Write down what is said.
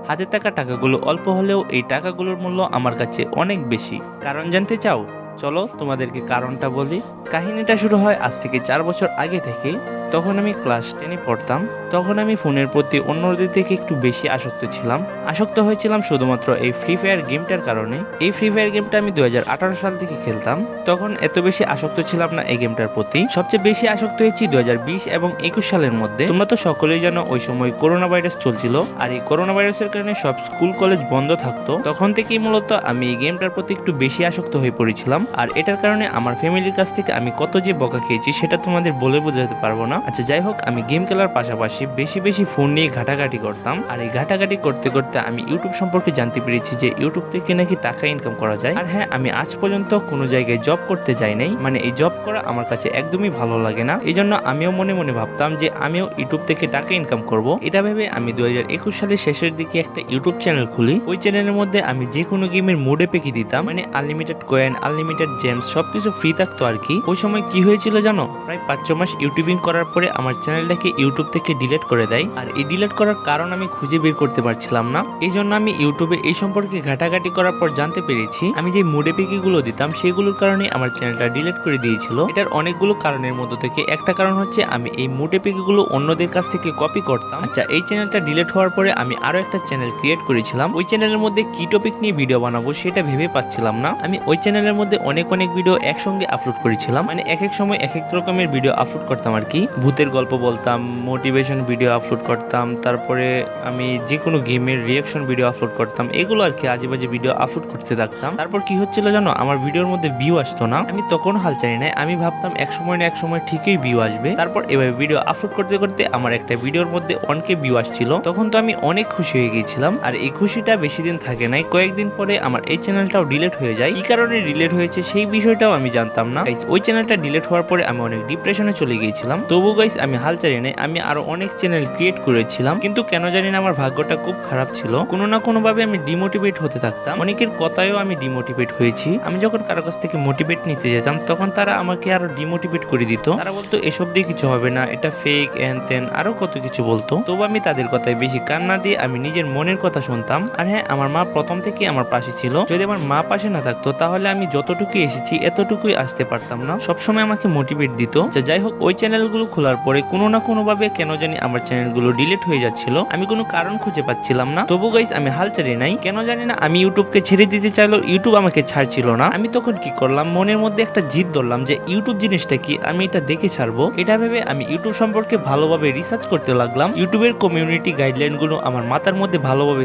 হাতে থাকা টাকাগুলো অল্প হলেও এই টাকাগুলোর মূল্য আমার কাছে অনেক বেশি। কারণ জানতে চাও? চলো তোমাদেরকে কারণটা বলি। কাহিনীটা শুরু হয় আজ থেকে 4 বছর আগে থেকে। তখন আমি ক্লাস 10-এ পড়তাম। তখন আমি ফোনের প্রতি অন্যদের থেকে একটু বেশি আসক্ত ছিলাম। আসক্ত হয়েছিলাম শুধুমাত্র এই ফ্রি ফায়ার গেমটার কারণে। এই ফ্রি ফায়ার গেমটা আমি 2018 সাল থেকে খেলতাম। তখন এত বেশি আসক্ত ছিলাম না এই গেমটার প্রতি। সবচেয়ে বেশি আসক্ত হয়েছি 2020 এবং 21 সালের মধ্যে। তোমরা তো সকলেই জানো ওই সময় করোনা ভাইরাস চলছিল, আর এই করোনা ভাইরাসের কারণে সব স্কুল কলেজ বন্ধ থাকতো। তখন থেকেই মূলত আমি এই গেমটার প্রতি একটু বেশি আসক্ত হয়ে পড়েছিলাম। আর এটার কারণে আমার ফ্যামিলির কাছ থেকে আমি কত যে বকা খেয়েছি সেটা তোমাদের বলে বোঝাতে পারবো না। আচ্ছা, যাই হোক, আমি গেম খেলার পাশাপাশি বেশি বেশি ফোন নিয়ে ঘাটাঘাটি করতাম। আর এই ঘাটাঘাটি করতে করতে আমি ইউটিউব সম্পর্কে জানতে পেরেছি যে ইউটিউব থেকে নাকি টাকা ইনকাম করা যায়। আর হ্যাঁ, আমি আজ পর্যন্ত কোনো জায়গায় জব করতে যাই নাই। মানে এই জব করা আমার কাছে একদমই ভালো লাগে না। এই জন্য আমিও মনে মনে ভাবতাম যে আমিও ইউটিউব থেকে টাকা ইনকাম করব। এটা ভেবে আমি 2021 সালের শেষের দিকে একটা ইউটিউব চ্যানেল খুলি। ওই চ্যানেলের মধ্যে আমি যে কোনো গেমের মুডে পেকি দিতাম। মানে আনলিমিটেড কয়েন, আনলিমিটেড জেমস সবকিছু ফ্রি থাকতো আর কি। ওই সময় কি হয়েছিল জানো? প্রায় 5-6 মাস ইউটিউবিং করার পরে আমার চ্যানেলটাকে ইউটিউব থেকে ডিলিট করে দেয়। আর এই ডিলিট করার কারণ আমি খুঁজে বের করতে পারছিলাম না। এই জন্য আমি ইউটিউবে এই সম্পর্কে ঘাটাঘাটি করার পর জানতে পেরেছি আমি যে মুডে পেকি গুলো দিতাম সেগুলোর কারণে আমার চ্যানেলটা ডিলিট করে দিয়েছিল। এটার অনেকগুলো কারণের মধ্যে থেকে একটা কারণ হচ্ছে আমি এই মুডে পেকি গুলো অন্যদের কাছ থেকে কপি করতাম। আচ্ছা, এই চ্যানেলটা ডিলিট হওয়ার পরে আমি আরো একটা চ্যানেল ক্রিয়েট করেছিলাম। ওই চ্যানেলের মধ্যে কি টপিক নিয়ে ভিডিও বানাবো সেটা ভেবে পাচ্ছিলাম না। আমি ওই চ্যানেলের মধ্যে অনেক ভিডিও একসঙ্গে আপলোড করেছিলাম। মানে এক এক সময় এক এক রকমের ভিডিও আপলোড করতাম আর কি। ভূতের গল্প বলতাম, মোটিভেশন ভিডিও আপলোড করতাম, তারপরে আমি যে কোনো গেমের রিয়াকশন ভিডিও আপলোড করতাম, এগুলো আর কি আজেবাজে ভিডিও আপলোড করতে থাকতাম। তারপর কি হচ্ছিল জানো? আমার ভিডিওর মধ্যে ভিউ আসতো না। আমি তখন হাল চাই নাই, আমি ভাবতাম এক সময় না এক সময় ঠিকই ভিউ আসবে। তারপর এভাবে ভিডিও আপলোড করতে করতে আমার একটা ভিডিওর মধ্যে 1K ভিউ আসছিল। তখন তো আমি অনেক খুশি হয়ে গিয়েছিলাম। আর এই খুশিটা বেশি দিন থাকে নাই, কয়েকদিন পরে আমার এই চ্যানেলটাও ডিলিট হয়ে যায়। কি কারণে ডিলিট হয়েছে সেই বিষয়টাও আমি জানতাম না। ওই চ্যানেলটা ডিলিট হওয়ার পরে আমি অনেক ডিপ্রেশনে চলে গিয়েছিলাম। তবু গাইস আমি হাল ছাড়ি নাই, আমি আরো অনেক চ্যানেল ক্রিয়েট করেছিলাম। কিন্তু কেন জানি না আমার ভাগ্যটা খুব খারাপ ছিল। কোনো না কোনো ভাবে আমি ডিমোটিভেট হতে থাকতাম। অনেকের কথায়ও আমি ডিমোটিভেট হয়েছি। আমি যখন কারো কাছ থেকে মোটিভেট নিতে যেতাম তখন তারা আমাকে আরো ডিমোটিভেট করে দিত। তারা বলতো এসব দিয়ে কিছু হবে না, এটা ফেক, এন তেন আরো কত কিছু বলতো। তবু আমি তাদের কথায় বেশি কান না দিয়ে আমি নিজের মনের কথা শুনতাম। আর হ্যাঁ, আমার মা প্রথম থেকে আমার পাশে ছিল। যদি আমার মা পাশে না থাকতো তাহলে আমি যতটুকু এসেছি এতটুকুই আসতে পারতাম না। সবসময় আমাকে মোটিভেট দিত। যাই হোক, ওই চ্যানেলগুলো খোলার পরে কোনো না কোনো ভাবে কেন জানি আমার চ্যানেলগুলো ডিলিট হয়ে যাচ্ছিল। আমি কোনো কারণ খুঁজে পাচ্ছিলাম না। তবু গাইস আমি হাল ছেড়ে নাই। কেন জানি না আমি ইউটিউবকে ছেড়ে দিতে চাইলেও ইউটিউব আমাকে ছাড়ছিল না। আমি তখন কি করলাম, মনের মধ্যে একটা জিদ ধরলাম যে ইউটিউব জিনিসটা কি, আমি এটা দেখে ছাড়বো। এটা ভেবে আমি ইউটিউব সম্পর্কে ভালোভাবে রিসার্চ করতে লাগলাম। ইউটিউবের কমিউনিটি গাইডলাইন গুলো আমার মাথার মধ্যে ভালোভাবে